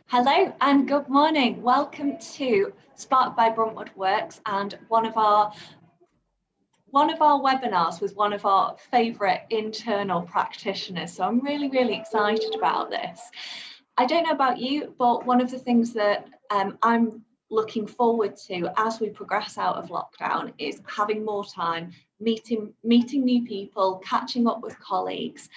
Hello and good morning. Welcome to Sparked by Bruntwood Works, and one of our webinars was one of our favourite internal practitioners. So I'm really excited about this. I don't know about you, but one of the things that I'm looking forward to as we progress out of lockdown is having more time, meeting new people, catching up with colleagues.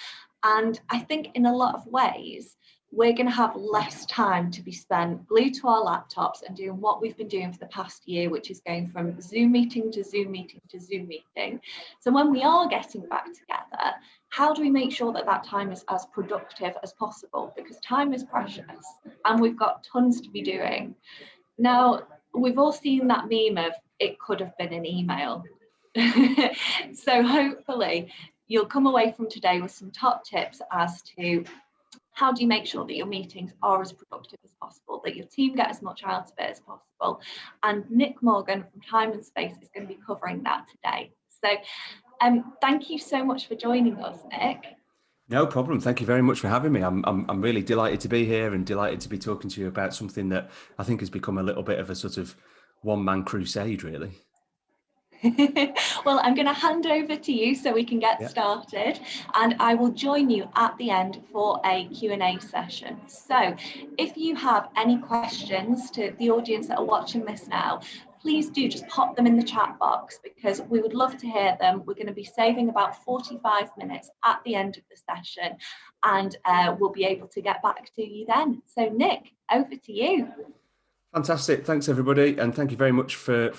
And I think in a lot of ways, we're going to have less time to be spent glued to our laptops and doing what we've been doing for the past year, which is going from Zoom meeting to Zoom meeting to Zoom meeting. So when we are getting back together, how do we make sure that that time is as productive as possible? Because time is precious and we've got tons to be doing. Now, we've all seen that meme of it could have been an email. So hopefully you'll come away from today with some top tips as to how do you make sure that your meetings are as productive as possible, that your team get as much out of it as possible. And Nick Morgan from Time and Space is going to be covering that today. So thank you so much for joining us, Nick. No problem. Thank you very much for having me. I'm really delighted to be here and delighted to be talking to you about something that I think has become a little bit of a sort of one-man crusade, really. Well, I'm going to hand over to you so we can get started, and I will join you at the end for a Q&A session. So if you have any questions to the audience that are watching this now, please do just pop them in the chat box because we would love to hear them. We're going to be saving about 45 minutes at the end of the session, and we'll be able to get back to you then. So Nick, over to you. Fantastic. Thanks, everybody. And thank you very much for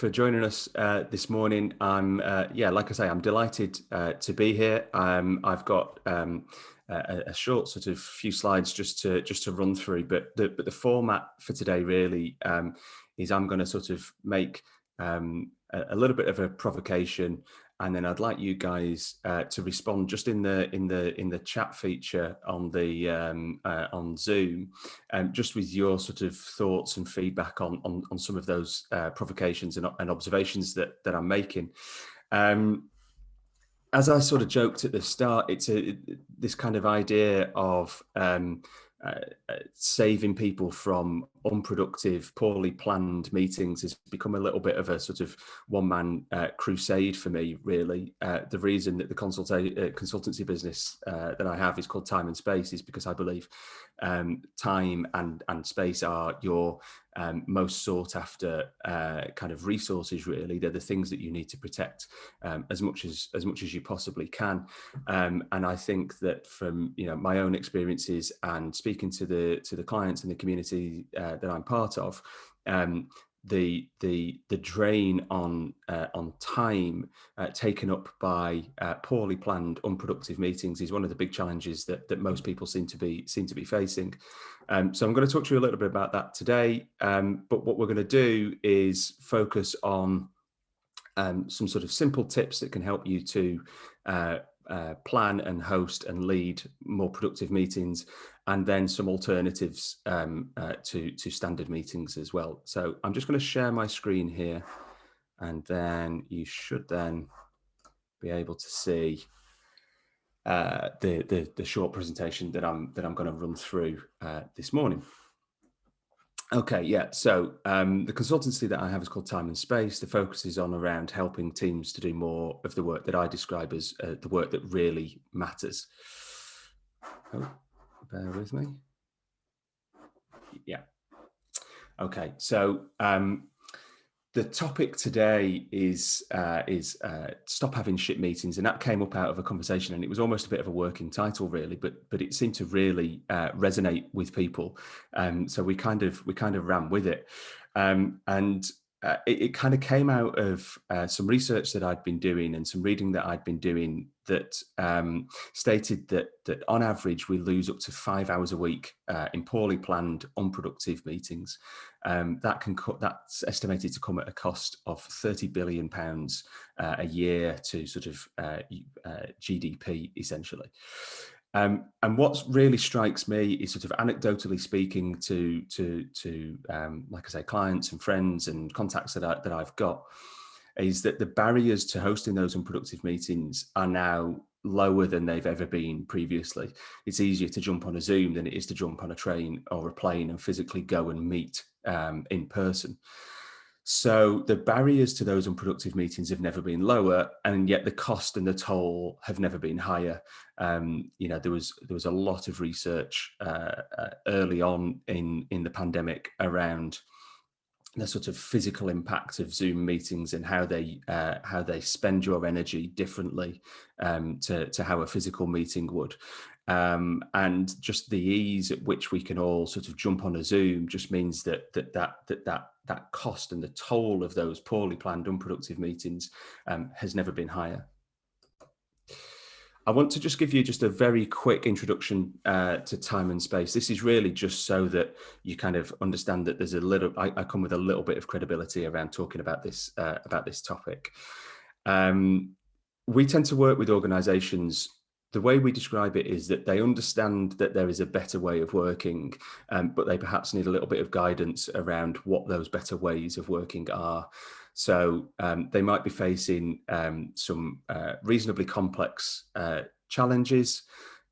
joining us this morning. I'm, like I say, I'm delighted to be here. I've got a short sort of few slides just to run through, but the format for today really is I'm going to sort of make a little bit of a provocation, and then I'd like you guys to respond just in the chat feature on the on Zoom, just with your sort of thoughts and feedback on some of those provocations and observations that I'm making. As I sort of joked at the start, it's this kind of idea of saving people from unproductive, poorly planned meetings has become a little bit of a sort of one-man crusade for me, really. The reason that the consultancy business that I have is called Time and Space is because I believe time and space are your most sought after kind of resources, really. They're the things that you need to protect as much as you possibly can. And I think that from my own experiences and speaking to the clients and the community that I'm part of, the drain on time taken up by poorly planned, unproductive meetings is one of the big challenges that most people seem to be facing. So I'm going to talk to you a little bit about that today. But what we're going to do is focus on some sort of simple tips that can help you to plan and host and lead more productive meetings, and then some alternatives to standard meetings as well. So I'm just going to share my screen here, and then you should then be able to see the short presentation that I'm going to run through this morning. Okay, yeah. So the consultancy that I have is called Time and Space. The focus is on around helping teams to do more of the work that I describe as the work that really matters. Oh, bear with me. Yeah. Okay. So the topic today is stop having shit meetings, and that came up out of a conversation, and it was almost a bit of a working title, really, but it seemed to really resonate with people, so we kind of ran with it, and it kind of came out of some research that I'd been doing and some reading that I'd been doing that stated that on average we lose up to 5 hours a week in poorly planned, unproductive meetings. That's estimated to come at a cost of £30 billion a year to sort of GDP, essentially. And what really strikes me is sort of anecdotally speaking to like I say, clients and friends and contacts that I've got, is that the barriers to hosting those unproductive meetings are now lower than they've ever been previously. It's easier to jump on a Zoom than it is to jump on a train or a plane and physically go and meet in person. So the barriers to those unproductive meetings have never been lower, and yet the cost and the toll have never been higher. There was a lot of research early on in the pandemic around the sort of physical impact of Zoom meetings and how they spend your energy differently to how a physical meeting would. And just the ease at which we can all sort of jump on a Zoom just means that cost and the toll of those poorly planned, unproductive meetings has never been higher. I want to just give you just a very quick introduction to time and space. This is really just so that you kind of understand that there's I come with a little bit of credibility around talking about this topic. We tend to work with organizations. The way we describe it is that they understand that there is a better way of working, but they perhaps need a little bit of guidance around what those better ways of working are. So they might be facing some reasonably complex challenges,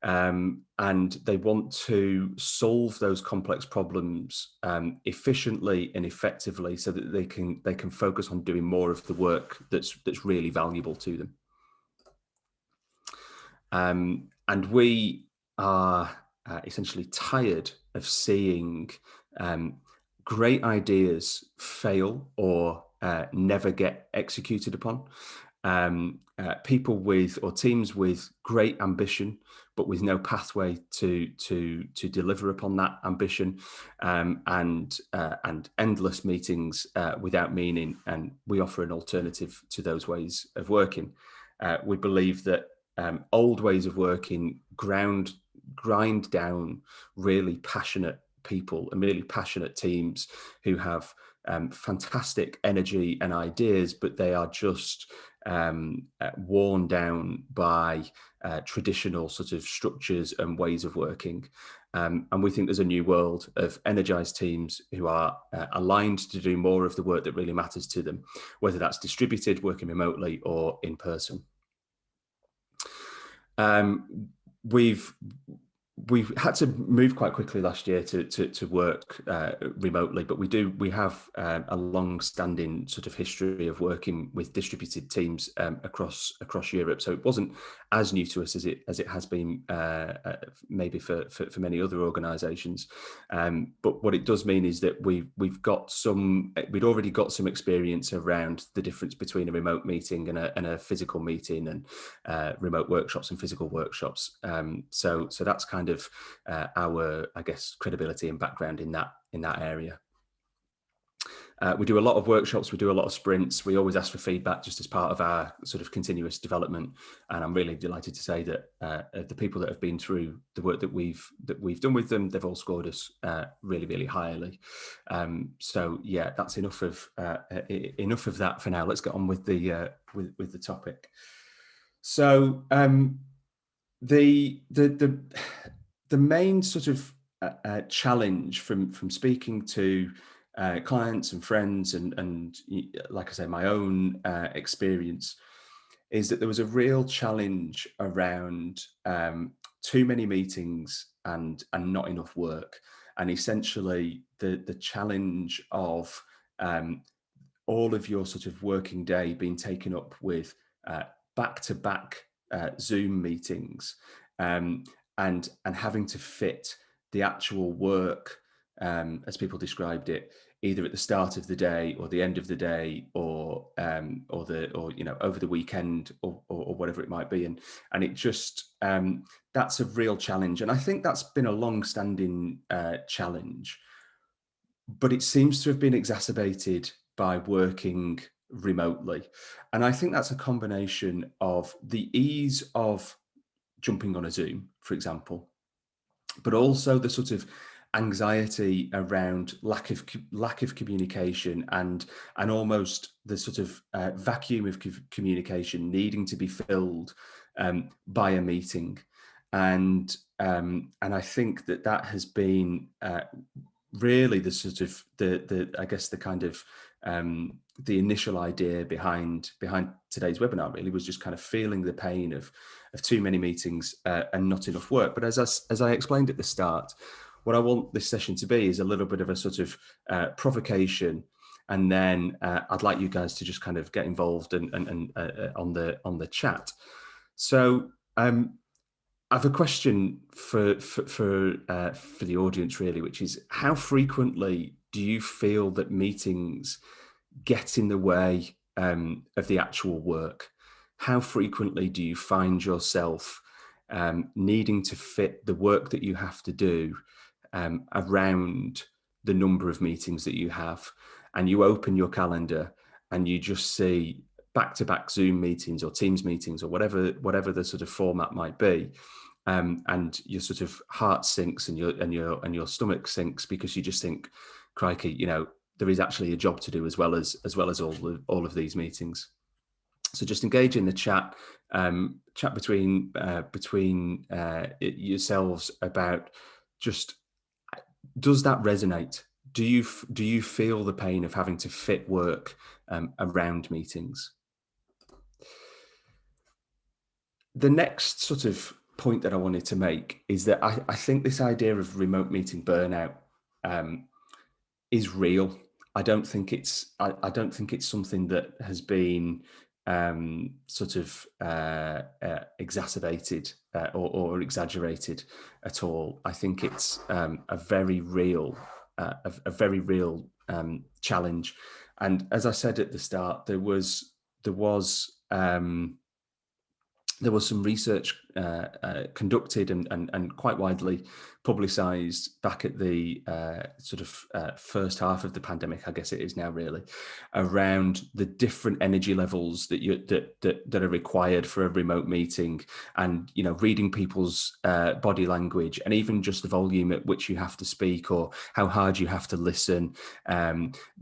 and they want to solve those complex problems efficiently and effectively, so that they can focus on doing more of the work that's really valuable to them. And we are essentially tired of seeing great ideas fail or never get executed upon. People or teams with great ambition, but with no pathway to deliver upon that ambition, and endless meetings without meaning. And we offer an alternative to those ways of working. We believe that old ways of working grind down really passionate people and really passionate teams who have fantastic energy and ideas, but they are just worn down by traditional sort of structures and ways of working. And we think there's a new world of energized teams who are aligned to do more of the work that really matters to them, whether that's distributed, working remotely, or in person. We've had to move quite quickly last year to work remotely, but we have a long-standing sort of history of working with distributed teams across Europe. So it wasn't as new to us as it has been maybe for many other organisations. But what it does mean is that we'd already got some experience around the difference between a remote meeting and a physical meeting, and remote workshops and physical workshops. So that's kind of our, I guess, credibility and background in that area. We do a lot of workshops, we do a lot of sprints. We always ask for feedback just as part of our sort of continuous development. And I'm really delighted to say that the people that have been through the work that we've done with them, they've all scored us really, really highly. So yeah, that's enough of that for now. Let's get on with the topic. So the main sort of challenge from speaking to clients and friends and like I say, my own experience, is that there was a real challenge around too many meetings and not enough work, and essentially the challenge of all of your sort of working day being taken up with back-to-back Zoom meetings, and having to fit the actual work, as people described it, either at the start of the day or the end of the day, or over the weekend, or whatever it might be, and it just that's a real challenge. And I think that's been a long-standing challenge, but it seems to have been exacerbated by working remotely. And I think that's a combination of the ease of jumping on a Zoom, for example, but also the sort of anxiety around lack of communication and almost the sort of vacuum of communication needing to be filled by a meeting. And I think that has been really the sort of I guess the kind of the initial idea behind today's webinar really was just kind of feeling the pain of too many meetings and not enough work. But as I explained at the start, what I want this session to be is a little bit of a sort of provocation, and then I'd like you guys to just kind of get involved and on the chat. So I have a question for the audience, really, which is, how frequently do you feel that meetings get in the way of the actual work? How frequently do you find yourself needing to fit the work that you have to do around the number of meetings that you have, and you open your calendar and you just see back-to-back Zoom meetings or Teams meetings or whatever the sort of format might be, and your sort of heart sinks and your stomach sinks, because you just think, crikey, you know, there is actually a job to do as well as all of these meetings. So just engage in the chat, chat between yourselves about, just, does that resonate? Do you feel the pain of having to fit work around meetings? The next sort of point that I wanted to make is that I think this idea of remote meeting burnout is real. I don't think it's something that has been sort of exacerbated or exaggerated at all. I think it's a very real challenge. And as I said at the start, there was some research conducted and quite widely publicised back at the sort of first half of the pandemic, I guess it is now, really, around the different energy levels that are required for a remote meeting, and, you know, reading people's body language, and even just the volume at which you have to speak or how hard you have to listen,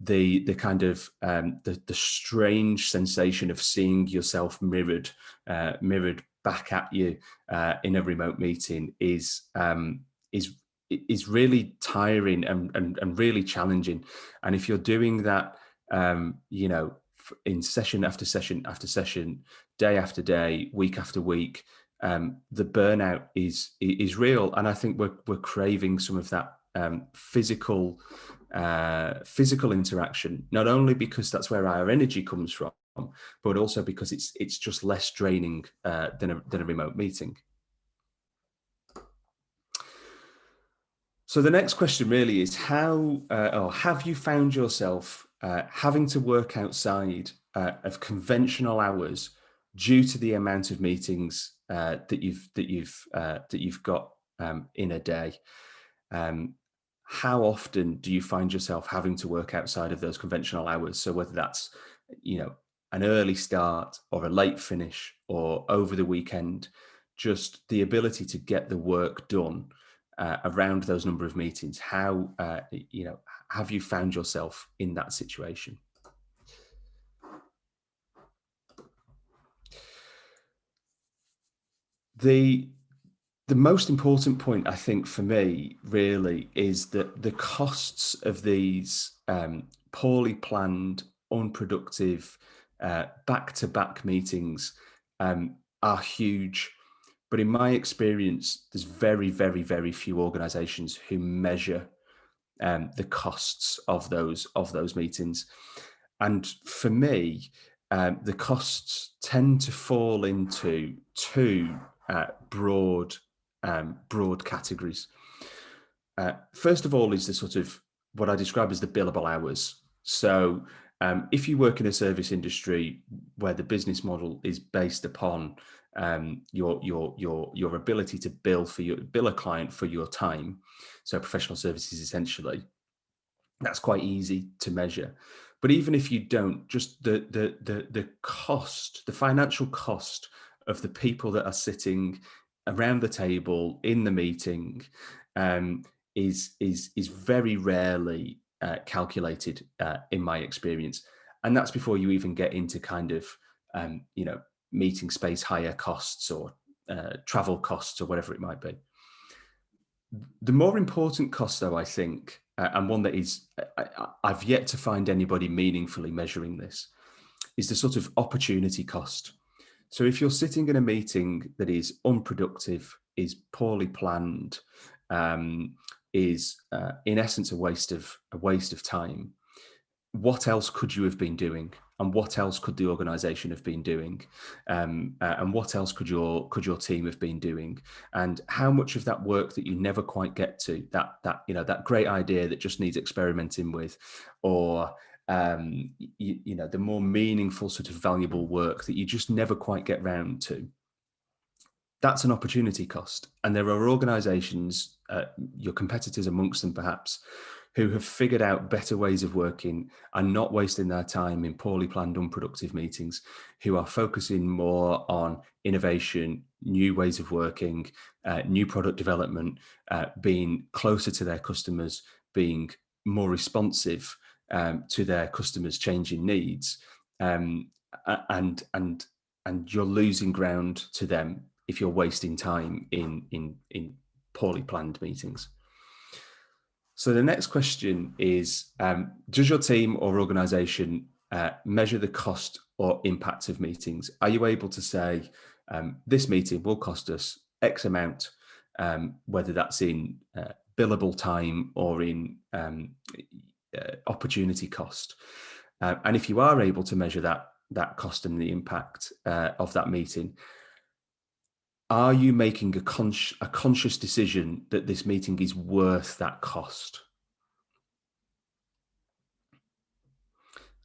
the kind of the strange sensation of seeing yourself mirrored back at you in a remote meeting is really tiring and really challenging. And if you're doing that, you know, in session after session after session, day after day, week after week, the burnout is real. And I think we're craving some of that physical interaction, not only because that's where our energy comes from, but also because it's just less draining than a remote meeting. So the next question really is, have you found yourself having to work outside of conventional hours due to the amount of meetings that you've got in a day? How often do you find yourself having to work outside of those conventional hours? So whether that's, you know, an early start or a late finish or over the weekend, just the ability to get the work done around those number of meetings. How, you know, have you found yourself in that situation? The most important point, I think, for me, really, is that the costs of these poorly planned, unproductive, back-to-back meetings are huge. But in my experience, there's very, very, very few organisations who measure the costs of those meetings. And for me, the costs tend to fall into two broad categories. First of all is the sort of what I describe as the billable hours. So if you work in a service industry where the business model is based upon your ability to bill a client for your time, so professional services essentially, that's quite easy to measure. But even if you don't, just the cost, the financial cost of the people that are sitting around the table in the meeting is very rarely calculated in my experience. And that's before you even get into kind of you know, meeting space hire costs or travel costs or whatever it might be. The more important cost, though, I think, and one that is, I've yet to find anybody meaningfully measuring this, is the sort of opportunity cost. So if you're sitting in a meeting that is unproductive, is poorly planned, is in essence a waste of time, what else could you have been doing, and what else could the organization have been doing, and what else could your team have been doing, and how much of that work that you never quite get to, that great idea that just needs experimenting with, or the more meaningful sort of valuable work that you just never quite get round to, that's an opportunity cost. And there are organizations, your competitors amongst them perhaps, who have figured out better ways of working and not wasting their time in poorly planned, unproductive meetings, who are focusing more on innovation, new ways of working, new product development, being closer to their customers, being more responsive to their customers' changing needs, and you're losing ground to them if you're wasting time in poorly planned meetings. So the next question is, does your team or organization measure the cost or impact of meetings? Are you able to say, this meeting will cost us X amount, whether that's in billable time or in opportunity cost? And if you are able to measure that cost and the impact of that meeting, are you making a conscious decision that this meeting is worth that cost?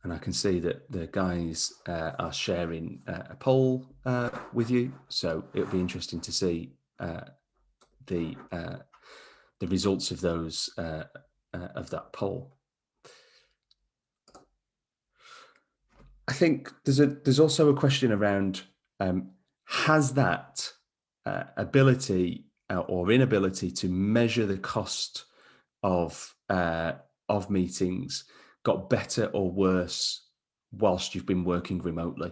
And I can see that the guys are sharing a poll with you, so it'll be interesting to see the results of those of that poll. I think there's also a question around has that ability or inability to measure the cost of meetings got better or worse whilst you've been working remotely?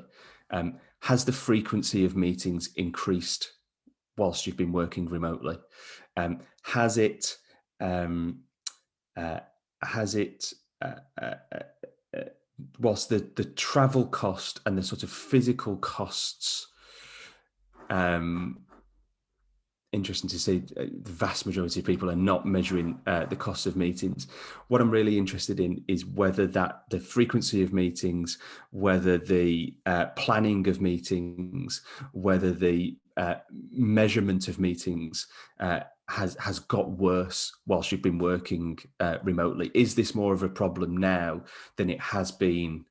Has the frequency of meetings increased whilst you've been working remotely? Has it whilst the travel cost and the sort of physical costs, interesting to see the vast majority of people are not measuring the costs of meetings. What I'm really interested in is whether the frequency of meetings, whether the planning of meetings, whether the measurement of meetings has got worse whilst you've been working remotely. Is this more of a problem now than it has been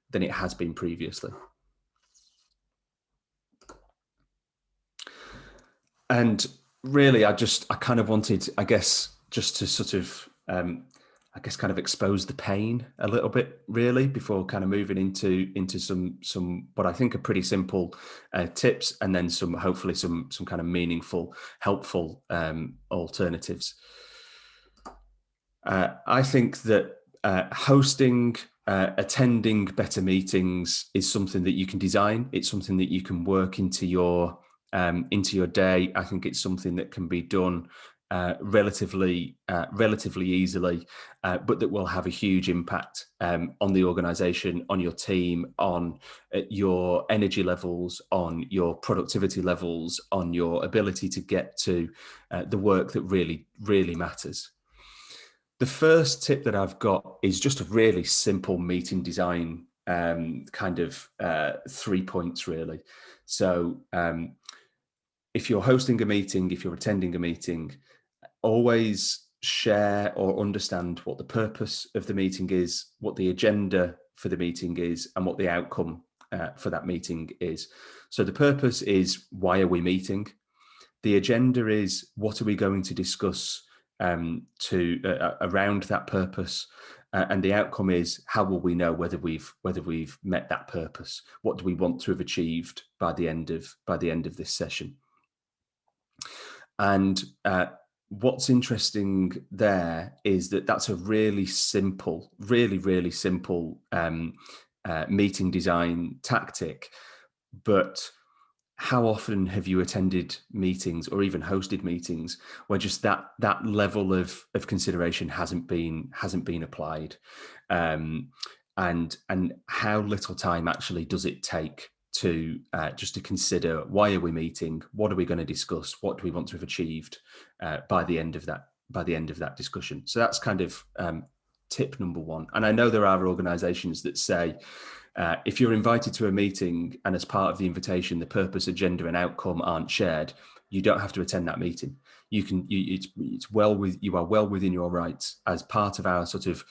previously? And really, I kind of wanted, I guess, just to sort of, kind of expose the pain a little bit, really, before kind of moving into some what I think are pretty simple tips, and then hopefully some kind of meaningful, helpful alternatives. I think that hosting, attending better meetings is something that you can design. It's something that you can work into your day. I think it's something that can be done relatively easily, but that will have a huge impact on the organization, on your team, on your energy levels, on your productivity levels, on your ability to get to the work that really, really matters. The first tip that I've got is just a really simple meeting design, kind of 3 points, really. So if you're hosting a meeting, if you're attending a meeting, always share or understand what the purpose of the meeting is, what the agenda for the meeting is, and what the outcome for that meeting is. So the purpose is, why are we meeting? The agenda is, what are we going to discuss around that purpose? And the outcome is, how will we know whether we've met that purpose? What do we want to have achieved by the end of this session? And what's interesting there is that that's a really simple, really simple meeting design tactic. But how often have you attended meetings or even hosted meetings where just that level of consideration hasn't been applied? And how little time actually does it take to just to consider, why are we meeting? What are we going to discuss? What do we want to have achieved by the end of that discussion? So that's kind of tip number one. And I know there are organisations that say, if you're invited to a meeting and as part of the invitation, the purpose, agenda and outcome aren't shared, you don't have to attend that meeting. You can, you are well within your rights as part of our sort of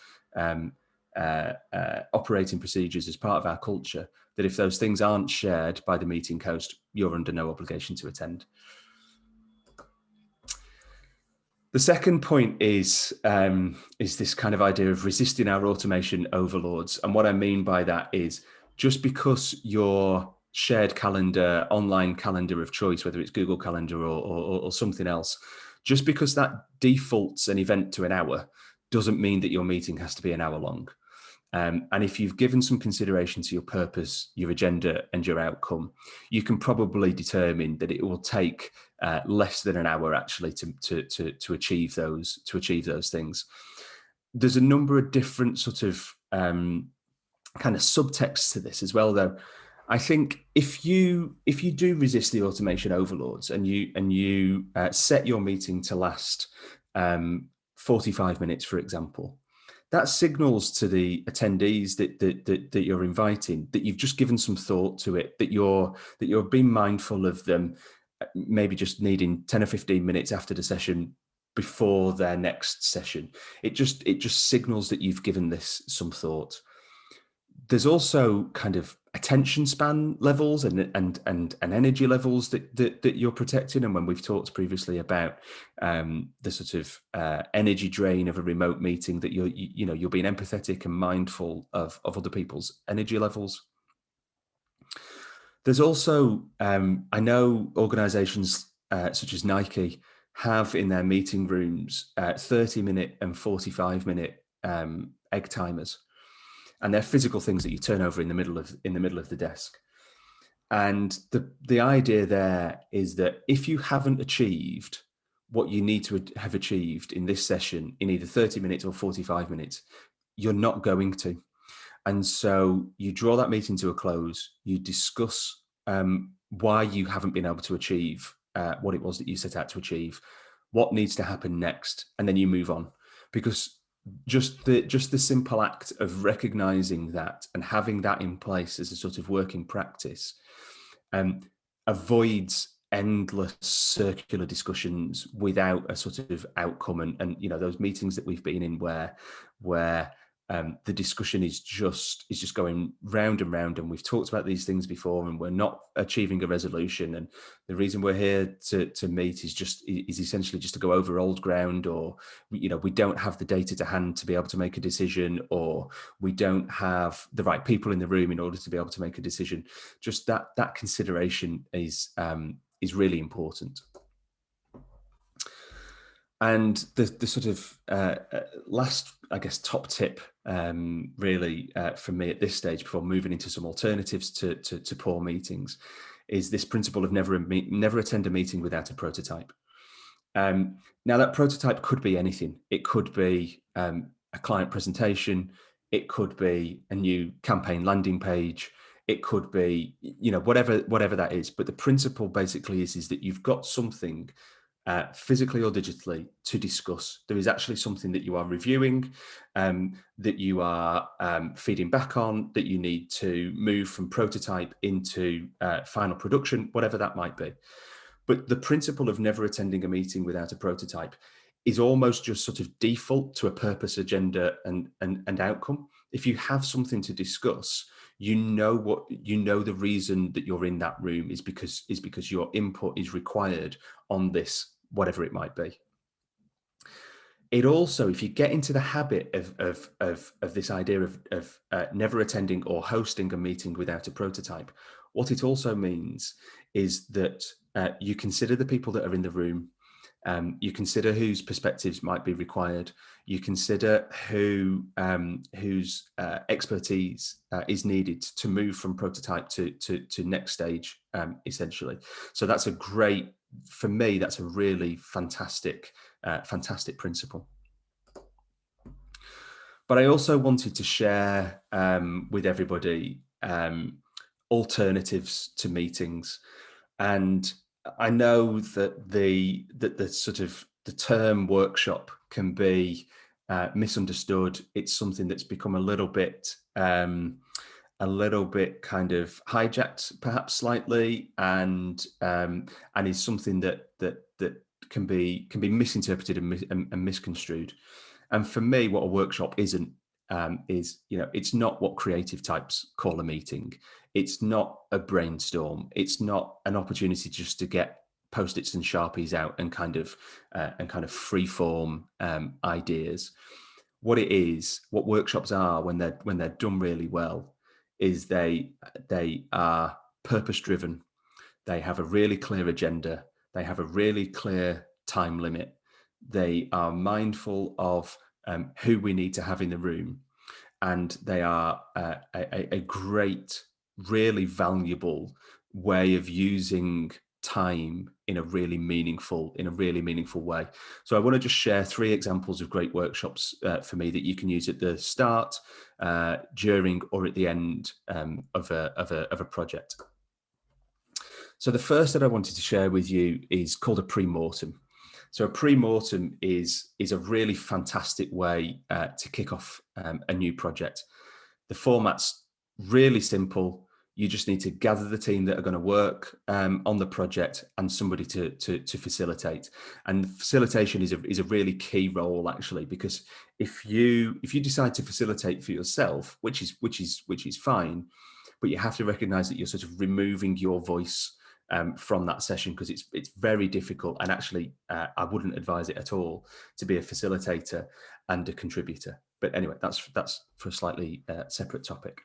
operating procedures, as part of our culture, that if those things aren't shared by the meeting host, you're under no obligation to attend. The second point is this kind of idea of resisting our automation overlords. And what I mean by that is, just because your shared calendar, online calendar of choice, whether it's Google Calendar or something else, just because that defaults an event to an hour doesn't mean that your meeting has to be an hour long. And if you've given some consideration to your purpose, your agenda and your outcome, you can probably determine that it will take less than an hour actually to achieve those things. There's a number of different sort of kind of subtexts to this as well, though. I think if you do resist the automation overlords and you set your meeting to last 45 minutes, for example, that signals to the attendees that you're inviting that you've just given some thought to it, that you're being mindful of them maybe just needing 10 or 15 minutes after the session before their next session. It just signals that you've given this some thought. There's also kind of attention span levels and energy levels that you're protecting. And when we've talked previously about the sort of energy drain of a remote meeting, that you're being empathetic and mindful of other people's energy levels. There's also, I know organizations such as Nike have in their meeting rooms 30-minute and 45-minute egg timers. And they're physical things that you turn over in the middle of the desk. And the idea there is that if you haven't achieved what you need to have achieved in this session in either 30 minutes or 45 minutes, you're not going to. And so you draw that meeting to a close, you discuss why you haven't been able to achieve what it was that you set out to achieve, what needs to happen next, and then you move on. Because just the simple act of recognizing that and having that in place as a sort of working practice avoids endless circular discussions without a sort of outcome. And those meetings that we've been in where the discussion is just going round and round, and we've talked about these things before and we're not achieving a resolution, and the reason we're here to meet is essentially just to go over old ground, or we don't have the data to hand to be able to make a decision, or we don't have the right people in the room in order to be able to make a decision. Just that consideration is really important. And the sort of last, I guess, top tip really from me at this stage, before moving into some alternatives to poor meetings, is this principle of never attend a meeting without a prototype. Now, that prototype could be anything. It could be a client presentation. It could be a new campaign landing page. It could be, whatever that is. But the principle basically is that you've got something physically or digitally to discuss. There is actually something that you are reviewing, that you are feeding back on, that you need to move from prototype into final production, whatever that might be. But the principle of never attending a meeting without a prototype is almost just sort of default to a purpose, agenda, and outcome. If you have something to discuss, the reason that you're in that room is because your input is required on this, whatever it might be. It also, if you get into the habit of this idea of never attending or hosting a meeting without a prototype, what it also means is that you consider the people that are in the room. You consider whose perspectives might be required. You consider whose expertise is needed to move from prototype to next stage, essentially. So that's for me, that's a really fantastic principle. But I also wanted to share with everybody alternatives to meetings. And I know that the sort of the term workshop can be misunderstood. It's something that's become a little bit kind of hijacked, perhaps slightly, and is something that can be misinterpreted and misconstrued. And for me, what a workshop isn't is, it's not what creative types call a meeting. It's not a brainstorm. It's not an opportunity just to get Post-its and Sharpies out and kind of free form ideas. What it is, what workshops are when they're done really well, is they are purpose driven. They have a really clear agenda. They have a really clear time limit. They are mindful of who we need to have in the room, and they are a great, really valuable way of using time in a really meaningful way. So I want to just share 3 examples of great workshops for me that you can use at the start, during, or at the end of a project. So the first that I wanted to share with you is called a pre-mortem. So a pre-mortem is a really fantastic way to kick off a new project. The format's really simple. You just need to gather the team that are going to work on the project and somebody to facilitate. And facilitation is a really key role, actually, because if you decide to facilitate for yourself, which is fine, but you have to recognize that you're sort of removing your voice from that session, because it's very difficult, and actually I wouldn't advise it at all to be a facilitator and a contributor. But anyway, that's for a slightly separate topic.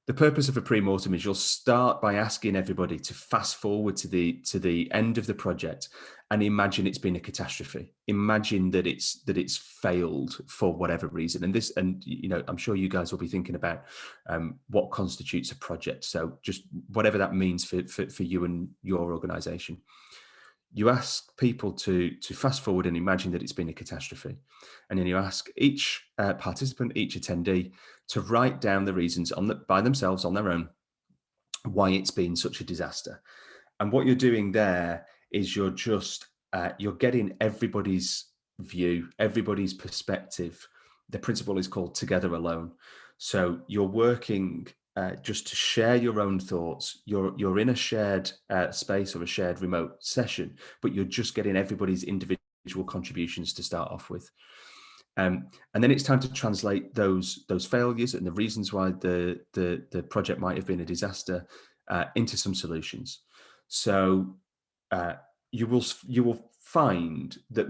The purpose of a pre-mortem is you'll start by asking everybody to fast forward to the end of the project and imagine it's been a catastrophe. Imagine that it's failed for whatever reason. And I'm sure you guys will be thinking about what constitutes a project. So just whatever that means for you and your organization. You ask people to fast forward and imagine that it's been a catastrophe. And then you ask each participant, each attendee, to write down the reasons by themselves, on their own, why it's been such a disaster. And what you're doing there is you're getting everybody's view, everybody's perspective. The principle is called Together Alone. So you're working just to share your own thoughts. You're in a shared space or a shared remote session, but you're just getting everybody's individual contributions to start off with. And then it's time to translate those failures and the reasons why the project might have been a disaster into some solutions. So you will find that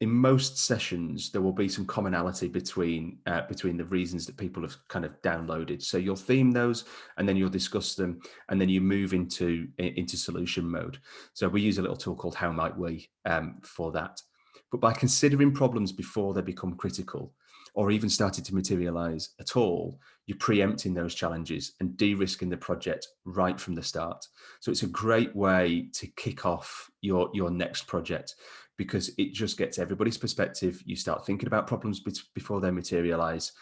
in most sessions there will be some commonality between the reasons that people have kind of downloaded. So you'll theme those, and then you'll discuss them, and then you move into solution mode. So we use a little tool called How Might We for that. But by considering problems before they become critical or even started to materialize at all, you're preempting those challenges and de-risking the project right from the start. So it's a great way to kick off your next project, because it just gets everybody's perspective. You start thinking about problems before they materialize.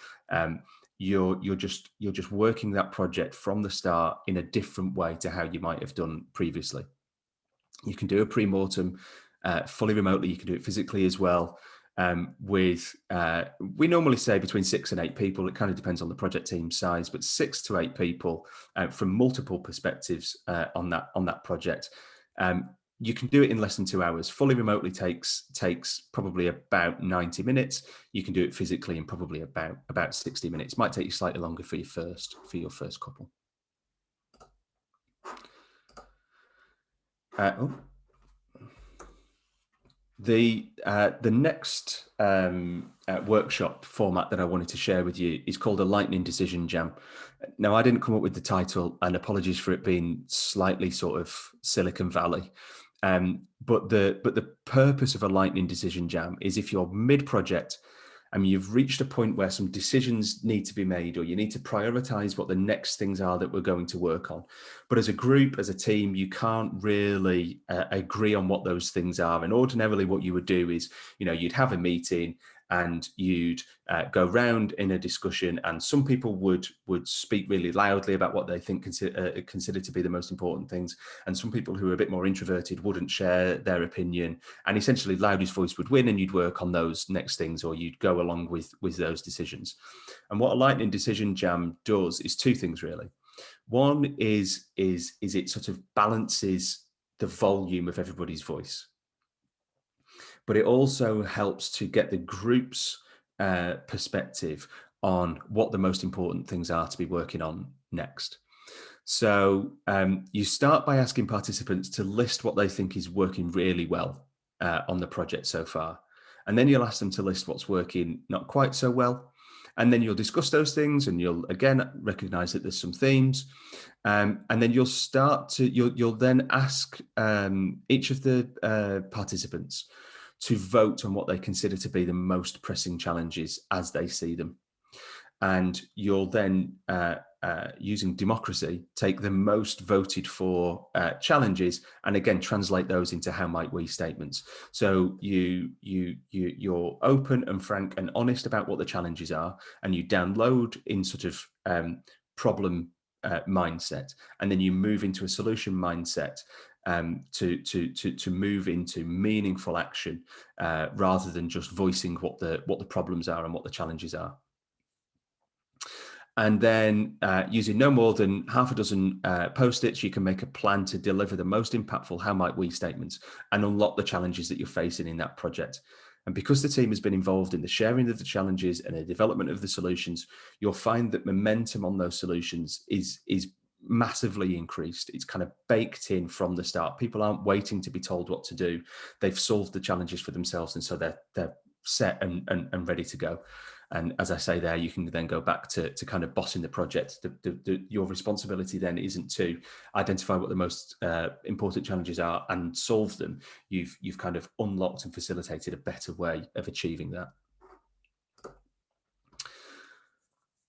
You're just working that project from the start in a different way to how you might have done previously. You can do a pre-mortem fully remotely. You can do it physically as well. We normally say between 6 and 8 people. It kind of depends on the project team size, but 6 to 8 people from multiple perspectives on that project. You can do it in less than 2 hours. Fully remotely takes probably about 90 minutes. You can do it physically in probably about 60 minutes. Might take you slightly longer for your first couple. The next workshop format that I wanted to share with you is called a lightning decision jam. Now, I didn't come up with the title, and apologies for it being slightly sort of Silicon Valley. But the purpose of a lightning decision jam is if you're mid-project and you've reached a point where some decisions need to be made, or you need to prioritize what the next things are that we're going to work on. But as a group, as a team, you can't really agree on what those things are. And ordinarily what you would do is, you'd have a meeting and you'd go round in a discussion, and some people would speak really loudly about what they think consider to be the most important things, and some people who are a bit more introverted wouldn't share their opinion, and essentially loudest voice would win, and you'd work on those next things, or you'd go along with those decisions. And what a lightning decision jam does is two things really. One is it sort of balances the volume of everybody's voice, but it also helps to get the group's perspective on what the most important things are to be working on next. So you start by asking participants to list what they think is working really well on the project so far. And then you'll ask them to list what's working not quite so well. And then you'll discuss those things, and you'll again recognize that there's some themes. And then you'll then ask each of the participants to vote on what they consider to be the most pressing challenges as they see them. And you'll then, using democracy, take the most voted for challenges, and again translate those into how might we statements. So you're open and frank and honest about what the challenges are, and you download in sort of problem mindset, and then you move into a solution mindset to move into meaningful action rather than just voicing what the problems are and what the challenges are. And then using no more than half a dozen post-its, you can make a plan to deliver the most impactful how might we statements and unlock the challenges that you're facing in that project. And because the team has been involved in the sharing of the challenges and the development of the solutions, you'll find that momentum on those solutions is massively increased. It's kind of baked in from the start. People aren't waiting to be told what to do. They've solved the challenges for themselves, and so they're set and ready to go. And as I say there, you can then go back to kind of bossing the project. Your responsibility then isn't to identify what the most important challenges are and solve them. You've kind of unlocked and facilitated a better way of achieving that.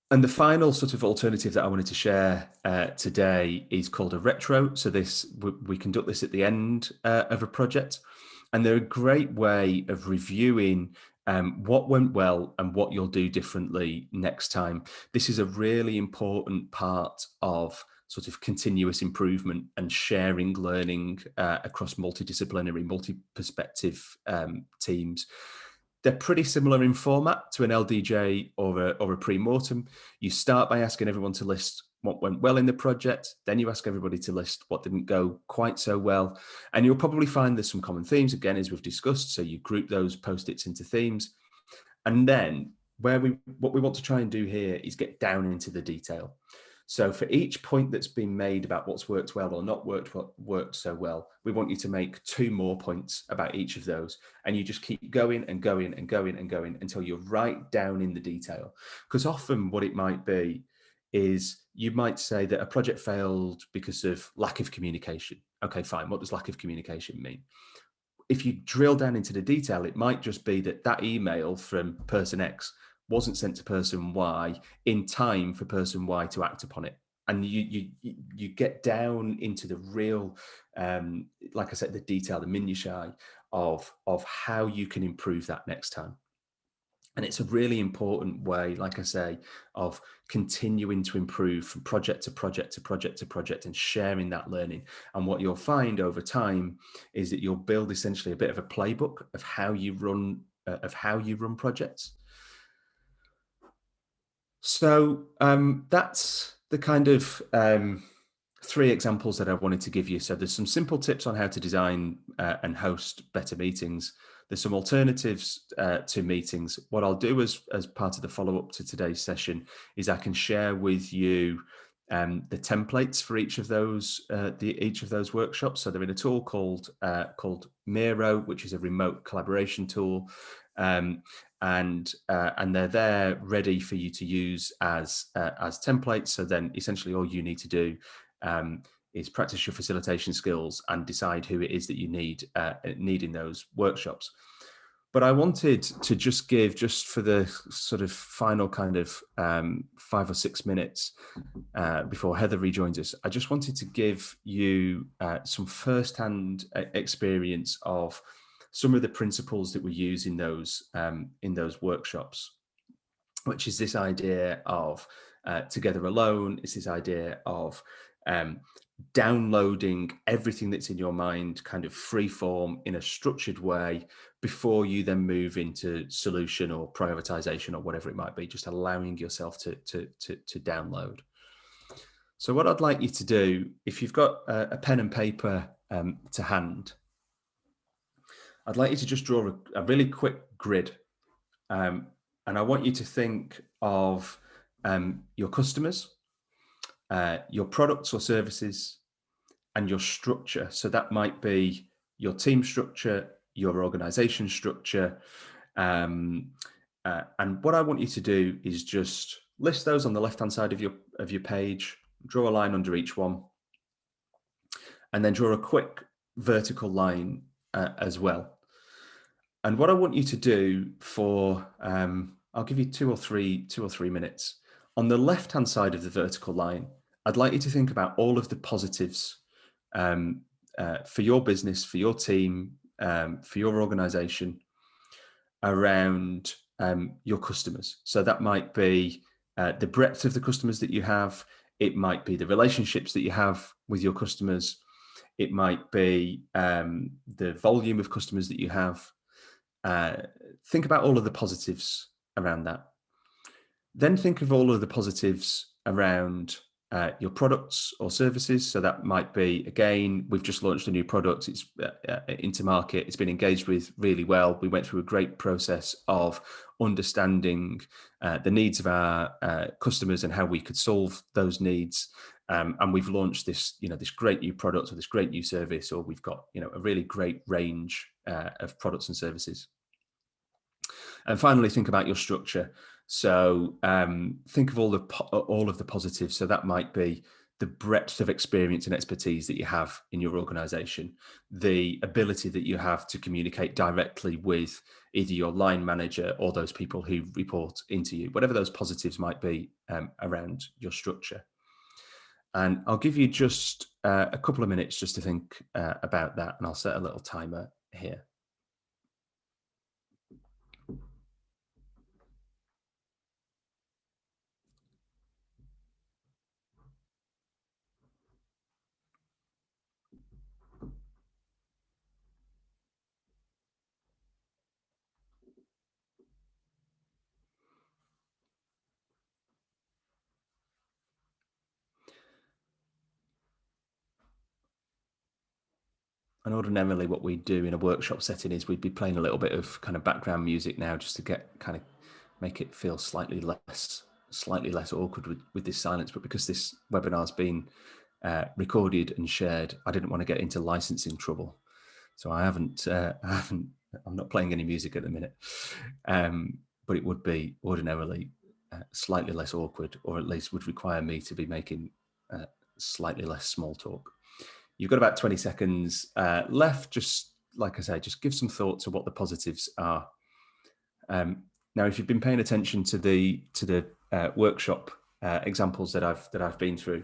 And the final sort of alternative that I wanted to share today is called a retro. So we conduct this at the end of a project, and they're a great way of reviewing what went well and what you'll do differently next time. This is a really important part of sort of continuous improvement and sharing learning across multidisciplinary, multi-perspective teams. They're pretty similar in format to an LDJ or a pre-mortem. You start by asking everyone to list what went well in the project. Then you ask everybody to list what didn't go quite so well. And you'll probably find there's some common themes, again, as we've discussed. So you group those post-its into themes. And then what we want to try and do here is get down into the detail. So for each point that's been made about what's worked well or not worked so well, we want you to make 2 more points about each of those. And you just keep going and going and going and going until you're right down in the detail. Because often what it might be is you might say that a project failed because of lack of communication. Okay, fine. What does lack of communication mean? If you drill down into the detail, it might just be that email from person X wasn't sent to person Y in time for person Y to act upon it. And you get down into the real, like I said, the detail, the minutiae of how you can improve that next time. And it's a really important way, like I say, of continuing to improve from project to project to project to project and sharing that learning. And what you'll find over time is that you'll build essentially a bit of a playbook of how you run projects. So that's the kind of 3 examples that I wanted to give you. So there's some simple tips on how to design and host better meetings. There's some alternatives to meetings. What I'll do as part of the follow-up to today's session is I can share with you the templates for each of those workshops. So they're in a tool called Miro, which is a remote collaboration tool. And they're there ready for you to use as templates. So then essentially all you need to do is practice your facilitation skills and decide who it is that you need in those workshops. But I wanted to just give, just for the sort of final kind of 5 or 6 minutes before Heather rejoins us, I just wanted to give you some first-hand experience of some of the principles that we use in those workshops, which is this idea of together alone. It's this idea of downloading everything that's in your mind kind of free form in a structured way before you then move into solution or prioritization or whatever it might be, just allowing yourself to download. So what I'd like you to do, if you've got a pen and paper to hand, I'd like you to just draw a really quick grid, and I want you to think of your customers, your products or services, and your structure. So that might be your team structure, your organization structure. And what I want you to do is just list those on the left-hand side of your page, draw a line under each one, and then draw a quick vertical line as well. And what I want you to do for, I'll give you two or three minutes. On the left-hand side of the vertical line, I'd like you to think about all of the positives for your business, for your team, for your organization around your customers. So that might be the breadth of the customers that you have. It might be the relationships that you have with your customers. It might be the volume of customers that you have. Think about all of the positives around that. Then think of all of the positives around your products or services. So that might be, again, we've just launched a new product. It's into market. It's been engaged with really well. We went through a great process of understanding the needs of our customers and how we could solve those needs. And we've launched this, this great new product or this great new service, or we've got, a really great range of products and services. And finally, think about your structure. So think of all of the positives. So that might be the breadth of experience and expertise that you have in your organization, the ability that you have to communicate directly with either your line manager or those people who report into you, whatever those positives might be around your structure. And I'll give you just a couple of minutes just to think about that, and I'll set a little timer here. And ordinarily what we do in a workshop setting is we'd be playing a little bit of kind of background music now just to make it feel slightly less awkward with this silence. But because this webinar's been recorded and shared, I didn't want to get into licensing trouble. So I'm not playing any music at the minute. But it would be ordinarily slightly less awkward, or at least would require me to be making slightly less small talk. You've got about 20 seconds left. Just like I say, just give some thought to what the positives are. Now, if you've been paying attention to the workshop examples that I've been through,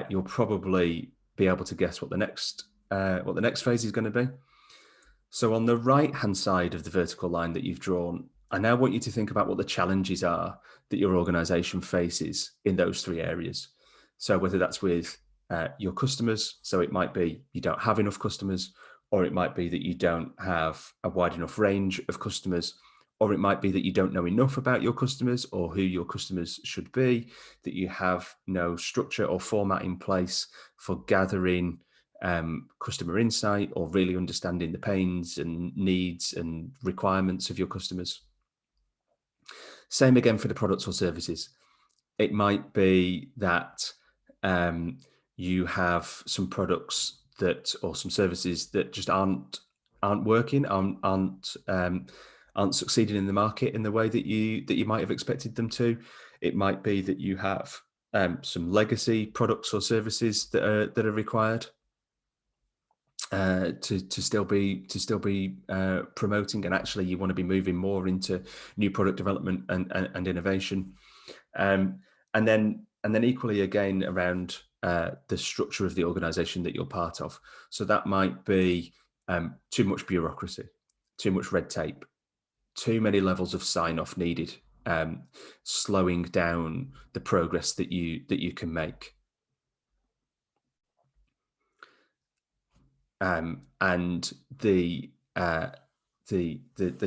you'll probably be able to guess what the next phase is going to be. So on the right-hand side of the vertical line that you've drawn, I now want you to think about what the challenges are that your organization faces in those three areas. So whether that's with your customers, so it might be you don't have enough customers, or it might be that you don't have a wide enough range of customers, or it might be that you don't know enough about your customers or who your customers should be, that you have no structure or format in place for gathering customer insight or really understanding the pains and needs and requirements of your customers. Same again for the products or services. It might be that you have some products or some services that just aren't working, aren't succeeding in the market in the way that you might have expected them to. It might be that you have some legacy products or services that are required to still be promoting, and actually you want to be moving more into new product development and innovation, and then equally again around the structure of the organization that you're part of. So that might be too much bureaucracy. too much red tape, too many levels of sign-off needed, slowing down the progress that you can make. And the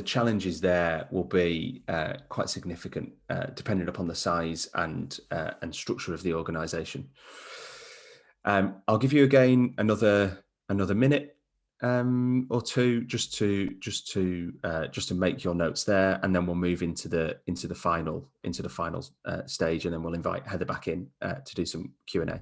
challenges there will be quite significant, depending upon the size and structure of the organisation. I'll give you again another minute or two just to make your notes there, and then we'll move into the final stage, and then we'll invite Heather back in to do some Q&A.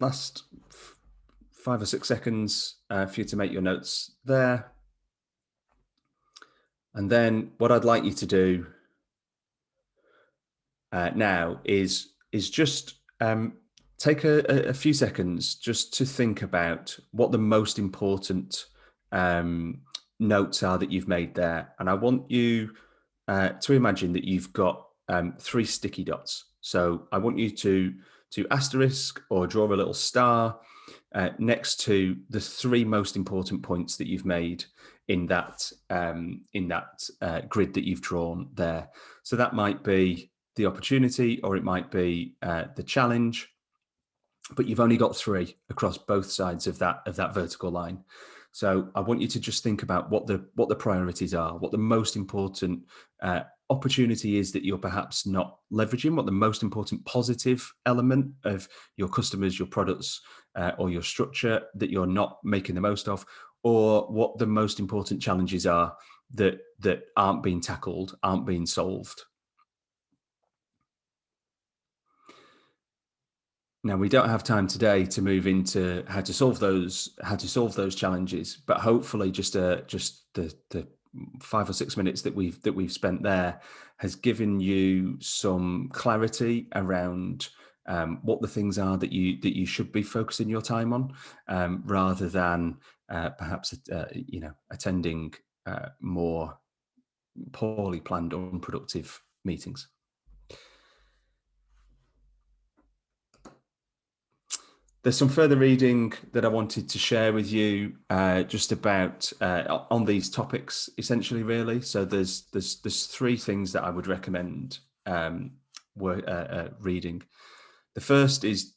Last 5 or 6 seconds for you to make your notes there. And then what I'd like you to do now is just take a few seconds just to think about what the most important notes are that you've made there. And I want you to imagine that you've got 3 sticky dots. So I want you to asterisk or draw a little star next to the 3 most important points that you've made in that grid that you've drawn there. So that might be the opportunity, or it might be the challenge, but you've only got 3 across both sides of that vertical line. So I want you to just think about what the priorities are, what the most important opportunity is that you're perhaps not leveraging, what the most important positive element of your customers, your products, or your structure that you're not making the most of, or what the most important challenges are that aren't being tackled, aren't being solved. Now, we don't have time today to move into how to solve those challenges, but hopefully just the 5 or 6 minutes that we've spent there has given you some clarity around what the things are that you should be focusing your time on, rather than perhaps attending more poorly planned, unproductive meetings. There's some further reading that I wanted to share with you just about on these topics, essentially, really. So there's 3 things that I would recommend reading. The first is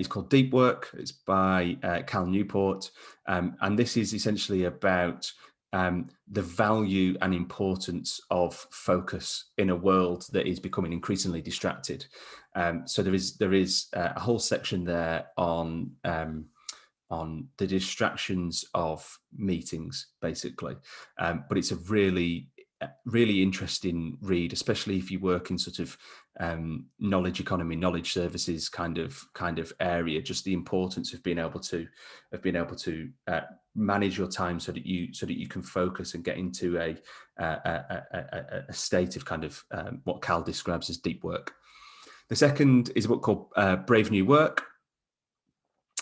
called Deep Work. It's by Cal Newport, and this is essentially about the value and importance of focus in a world that is becoming increasingly distracted. So there is a whole section there on the distractions of meetings, basically. But it's a really interesting read, especially if you work in sort of knowledge economy, knowledge services kind of area. Just the importance of being able to manage your time so that you can focus and get into a state of kind of what Cal describes as deep work. The second is a book called Brave New Work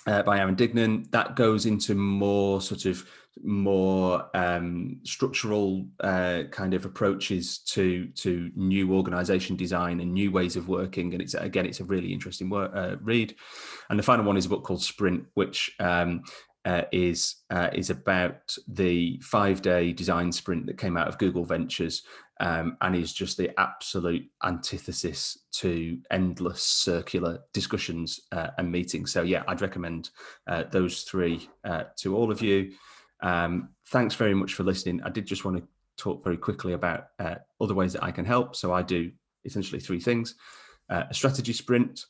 by Aaron Dignan. That goes into more structural kind of approaches to new organization design and new ways of working. And it's a really interesting read. And the final one is a book called Sprint, which is about the 5-day design sprint that came out of Google Ventures, and is just the absolute antithesis to endless circular discussions and meetings. So yeah, I'd recommend those 3 to all of you. Thanks very much for listening. I did just want to talk very quickly about other ways that I can help. So I do essentially 3 things. A strategy sprint,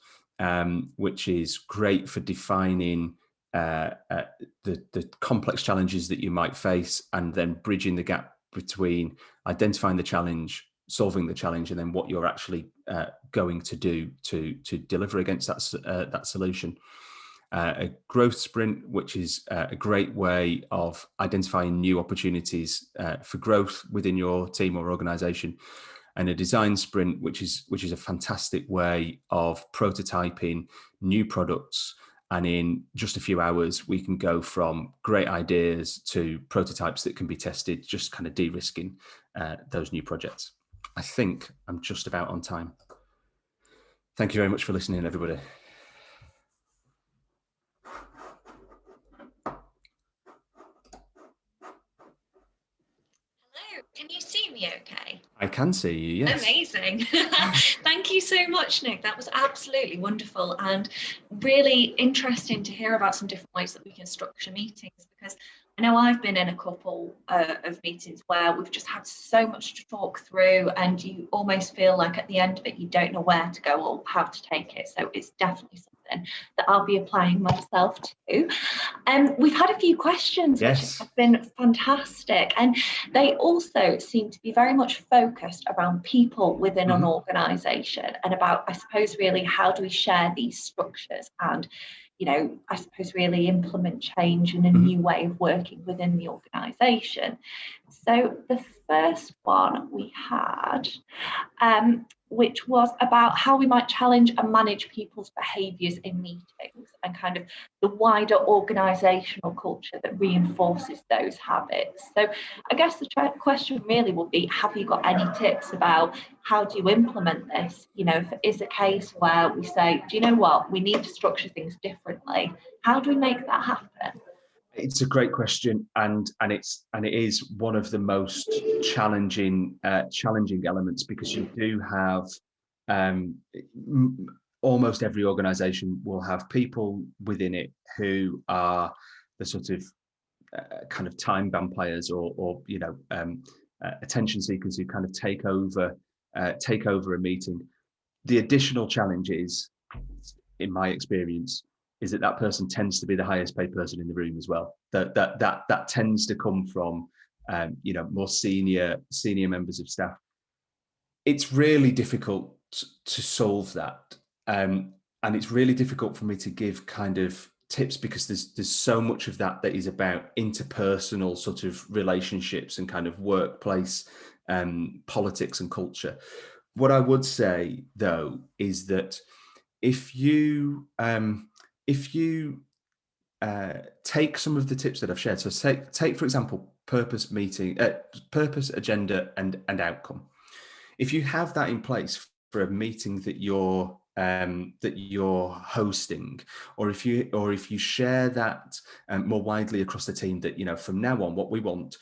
which is great for defining the complex challenges that you might face, and then bridging the gap between identifying the challenge, solving the challenge, and then what you're actually going to do to deliver against that solution. A growth sprint, which is a great way of identifying new opportunities for growth within your team or organization. And a design sprint, which is a fantastic way of prototyping new products. And in just a few hours, we can go from great ideas to prototypes that can be tested, just kind of de-risking those new projects. I think I'm just about on time. Thank you very much for listening, everybody. Can you see me okay? I can see you, yes. Amazing. Thank you so much, Nick. That was absolutely wonderful and really interesting to hear about some different ways that we can structure meetings, because I know I've been in a couple of meetings where we've just had so much to talk through, and you almost feel like at the end of it, you don't know where to go or how to take it. So it's definitely something that I'll be applying myself to. We've had a few questions, yes, which have been fantastic. And they also seem to be very much focused around people within an organisation, and about, I suppose, really how do we share these structures and, you know, I suppose really implement change in a new way of working within the organisation. So the first one we had, which was about how we might challenge and manage people's behaviours in meetings, and kind of the wider organisational culture that reinforces those habits. So I guess the question really would be, have you got any tips about how do you implement this? You know, if it is a case where we say, do you know what, we need to structure things differently, how do we make that happen? It's a great question, and it is one of the most challenging elements, because you do have almost every organisation will have people within it who are the sort of kind of time vampires, or you know, attention seekers who kind of take over a meeting. The additional challenge is, in my experience, is that person tends to be the highest paid person in the room as well. That tends to come from you know, more senior members of staff. It's really difficult to solve that, and it's really difficult for me to give kind of tips, because there's so much of that is about interpersonal sort of relationships and kind of workplace politics and culture. What I would say though is that if you take some of the tips that I've shared, so take for example purpose, agenda, and outcome. If you have that in place for a meeting that you're hosting, or if you share that more widely across the team, that, you know, from now on, what we want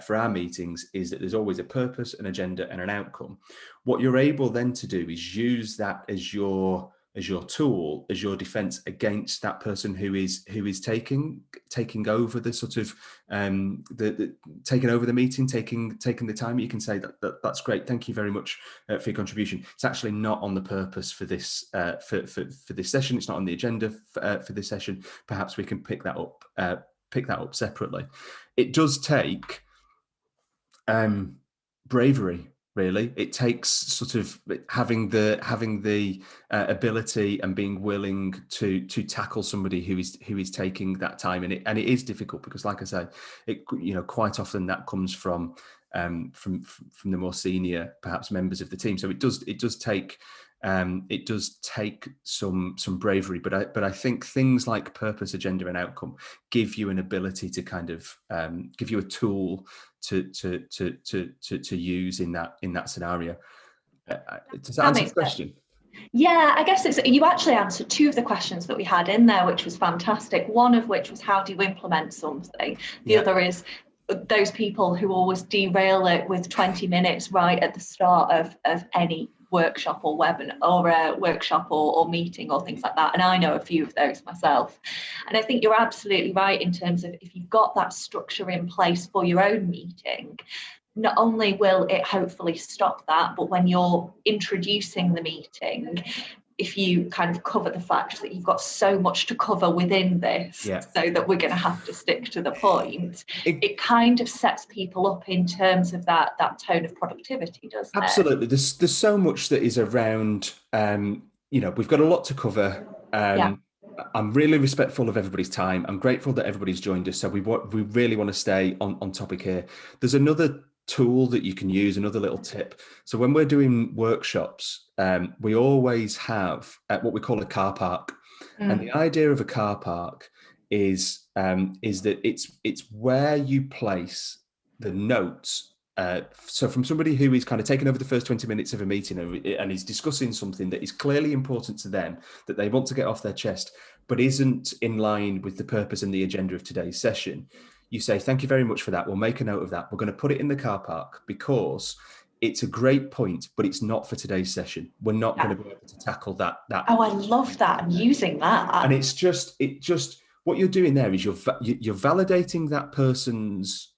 for our meetings is that there's always a purpose, an agenda, and an outcome. What you're able then to do is use that as your tool, as your defense against that person who is taking over the sort of taking over the meeting, taking the time. You can say that's great, thank you very much for your contribution. It's actually not on the purpose for this for this session. It's not on the agenda for this session. Perhaps we can pick that up separately. It does take bravery. Really, it takes sort of having the ability and being willing to tackle somebody who is taking that time, and it is difficult, because, like I say, you know, quite often that comes from the more senior, perhaps, members of the team. So it does take some bravery, but I think things like purpose, agenda, and outcome give you an ability to kind of give you a tool to use in that scenario. Does that answer the question? Yeah, I guess you actually answered two of the questions that we had in there, which was fantastic. One of which was, how do you implement something? The other is those people who always derail it with 20 minutes right at the start of any workshop or webinar, or a workshop or meeting or things like that. And I know a few of those myself. And I think you're absolutely right in terms of, if you've got that structure in place for your own meeting, not only will it hopefully stop that, but when you're introducing the meeting, if you kind of cover the fact that you've got so much to cover within this, so that we're going to have to stick to the point, it kind of sets people up in terms of that tone of productivity, doesn't it? Absolutely. There's so much that is around, we've got a lot to cover. I'm really respectful of everybody's time. I'm grateful that everybody's joined us. So we really want to stay on topic here. There's another tool that you can use, another little tip. So when we're doing workshops, we always have what we call a car park. And the idea of a car park is that it's where you place the notes. So from somebody who is kind of taking over the first 20 minutes of a meeting and is discussing something that is clearly important to them, that they want to get off their chest, but isn't in line with the purpose and the agenda of today's session, you say, thank you very much for that. We'll make a note of that. We're going to put it in the car park because it's a great point, but it's not for today's session. We're not going to be able to tackle that. Oh, I love that. I'm using that. And it just what you're doing there is you're validating that person's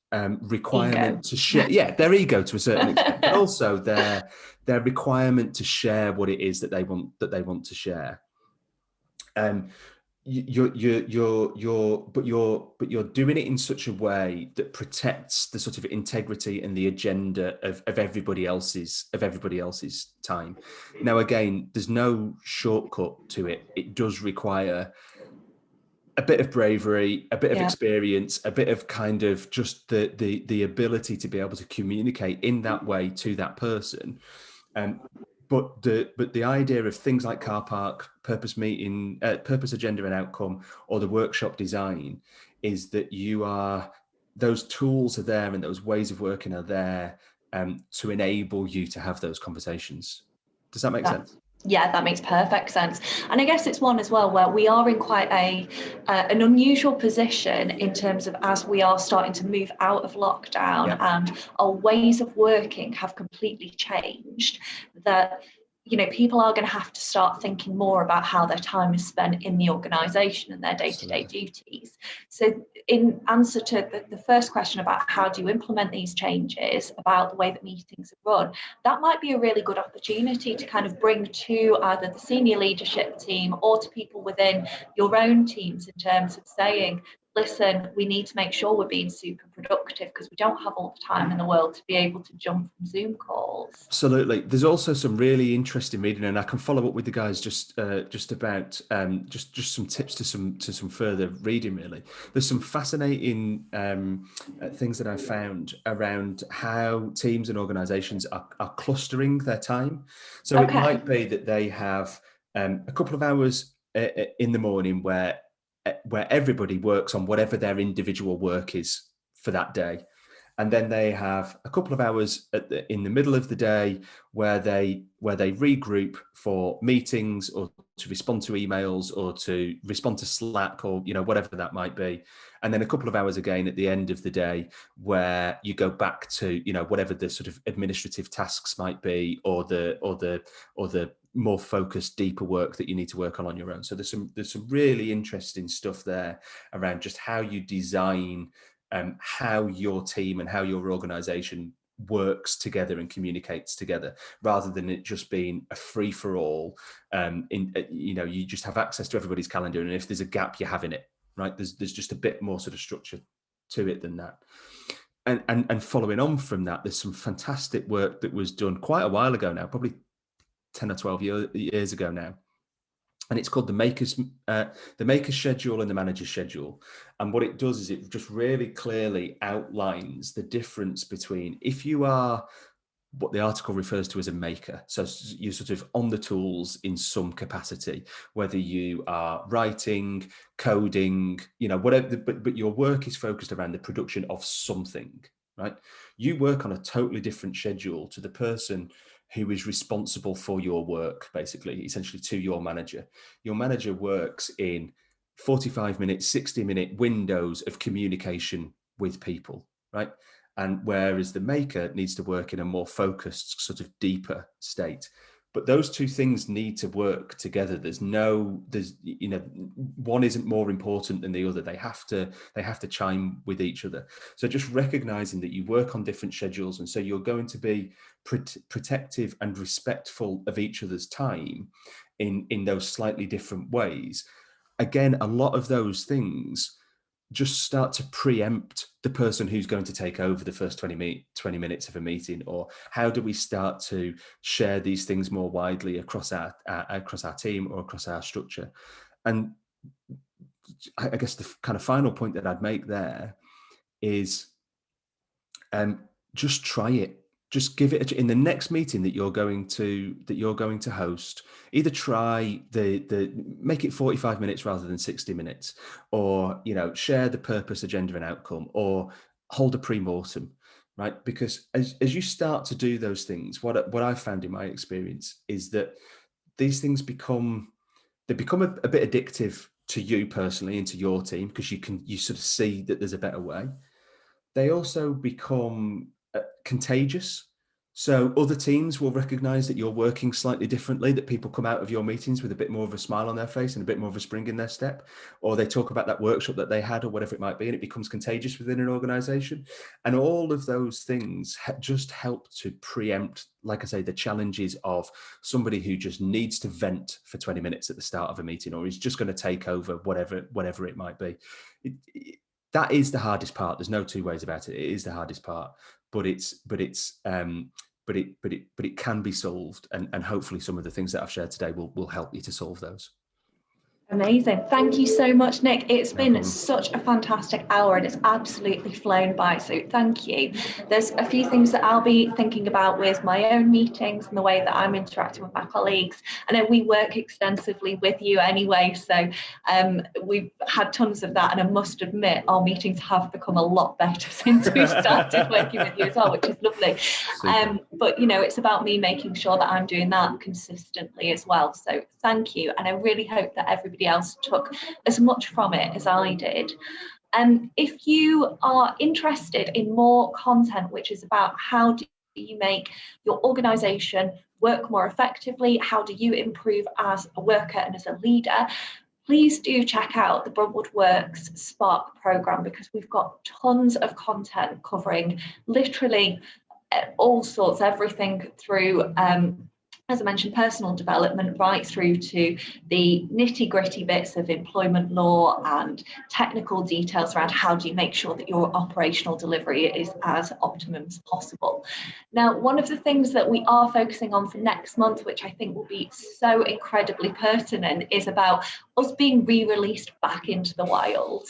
requirement to share, their ego to a certain extent, but also their requirement to share what it is that they want to share. You're doing it in such a way that protects the sort of integrity and the agenda of everybody else's time. Now, again, there's no shortcut to it. It does require a bit of bravery, a bit of experience, a bit of kind of just the ability to be able to communicate in that way to that person. But the idea of things like car park, purpose meeting, purpose, agenda and outcome, or the workshop design is that those tools are there and those ways of working are there to enable you to have those conversations. Does that make sense? Yeah, that makes perfect sense. And I guess it's one as well where we are in quite an unusual position in terms of as we are starting to move out of lockdown and our ways of working have completely changed, that people are going to have to start thinking more about how their time is spent in the organisation and their day-to-day duties. So in answer to the first question about how do you implement these changes, about the way that meetings are run, that might be a really good opportunity to kind of bring to either the senior leadership team or to people within your own teams in terms of saying, listen, we need to make sure we're being super productive because we don't have all the time in the world to be able to jump from Zoom calls. Absolutely. There's also some really interesting reading, and I can follow up with the guys just about some tips to some further reading. Really, there's some fascinating things that I found around how teams and organisations are clustering their time. So it might be that they have a couple of hours in the morning where everybody works on whatever their individual work is for that day. And then they have a couple of hours in the middle of the day where they regroup for meetings or to respond to emails or to respond to Slack or whatever that might be. And then a couple of hours again at the end of the day where you go back to whatever the sort of administrative tasks might be or the more focused, deeper work that you need to work on your own. So there's some really interesting stuff there around just how you design how your team and how your organization works together and communicates together, rather than it just being a free-for-all. You just have access to everybody's calendar, and if there's a gap, you're having it, right? There's just a bit more sort of structure to it than that. And following on from that, there's some fantastic work that was done quite a while ago now, probably 10 or 12 years ago now. And it's called the maker's schedule and the manager's schedule. And what it does is it just really clearly outlines the difference between if you are what the article refers to as a maker. So you're sort of on the tools in some capacity, whether you are writing, coding, whatever, but your work is focused around the production of something, right? You work on a totally different schedule to the person who is responsible for your work, basically, essentially to your manager. Your manager works in 45-minute, 60-minute windows of communication with people, right? And whereas the maker needs to work in a more focused, sort of deeper state. But those two things need to work together. One isn't more important than the other. They have to chime with each other. So just recognizing that you work on different schedules, and so you're going to be protective and respectful of each other's time, in those slightly different ways, again, a lot of those things just start to preempt the person who's going to take over the first 20 minutes of a meeting. Or how do we start to share these things more widely across our team or across our structure? And I guess the kind of final point that I'd make there is just try it. Just give it in the next meeting that you're going to host. Either try make it 45 minutes rather than 60 minutes, or share the purpose, agenda, and outcome, or hold a pre-mortem, right? Because as you start to do those things, what I've found in my experience is that these things become a bit addictive to you personally and to your team, because you sort of see that there's a better way. They also become contagious. So other teams will recognize that you're working slightly differently, that people come out of your meetings with a bit more of a smile on their face and a bit more of a spring in their step, or they talk about that workshop that they had or whatever it might be, and it becomes contagious within an organization. And all of those things just help to preempt, like I say, the challenges of somebody who just needs to vent for 20 minutes at the start of a meeting, or is just going to take over whatever it might be. That is the hardest part. There's no two ways about it. It is the hardest part, but it can be solved, and hopefully some of the things that I've shared today will help you to solve those. Amazing. Thank you so much, Nick. It's been such a fantastic hour, and it's absolutely flown by. So thank you. There's a few things that I'll be thinking about with my own meetings and the way that I'm interacting with my colleagues. I know we work extensively with you anyway, so we've had tons of that. And I must admit, our meetings have become a lot better since we started working with you as well, which is lovely. But it's about me making sure that I'm doing that consistently as well. So thank you. And I really hope that everybody else took as much from it as I did. If you are interested in more content, which is about how do you make your organisation work more effectively, how do you improve as a worker and as a leader, please do check out the Bruntwood Works Spark programme, because we've got tons of content covering literally all sorts, everything through as I mentioned, personal development, right through to the nitty-gritty bits of employment law and technical details around how do you make sure that your operational delivery is as optimum as possible. Now, one of the things that we are focusing on for next month, which I think will be so incredibly pertinent, is about us being re-released back into the wild.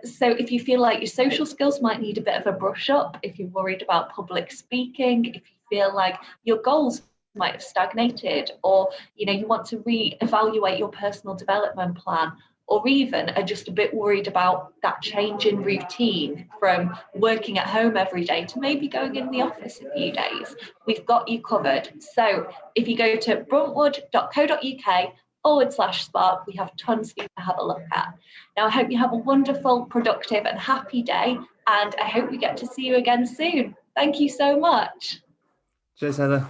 So if you feel like your social skills might need a bit of a brush up, if you're worried about public speaking, if you feel like your goals might have stagnated, or you want to re-evaluate your personal development plan, or even are just a bit worried about that change in routine from working at home every day to maybe going in the office a few days, we've got you covered. So if you go to bruntwood.co.uk/spark, we have tons for you to have a look at. Now, I hope you have a wonderful, productive and happy day, and I hope we get to see you again soon. Thank you so much. Cheers, Heather.